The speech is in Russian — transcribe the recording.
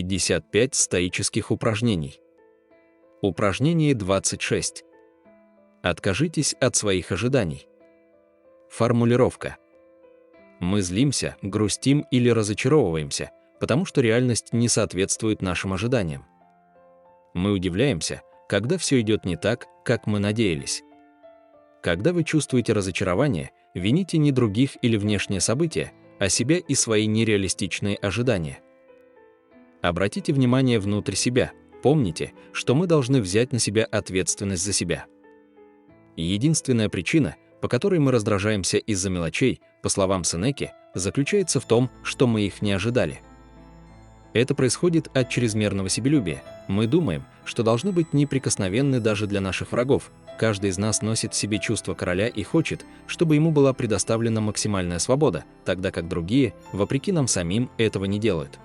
55 стоических упражнений. Упражнение 26. Откажитесь от своих ожиданий. Формулировка. Мы злимся, грустим или разочаровываемся, потому что реальность не соответствует нашим ожиданиям. Мы удивляемся, когда все идет не так, как мы надеялись. Когда вы чувствуете разочарование, вините не других или внешние события, а себя и свои нереалистичные ожидания. Обратите внимание внутрь себя, помните, что мы должны взять на себя ответственность за себя. Единственная причина, по которой мы раздражаемся из-за мелочей, по словам Сенеки, заключается в том, что мы их не ожидали. Это происходит от чрезмерного себелюбия. Мы думаем, что должны быть неприкосновенны даже для наших врагов. Каждый из нас носит в себе чувство короля и хочет, чтобы ему была предоставлена максимальная свобода, тогда как другие, вопреки нам самим, этого не делают.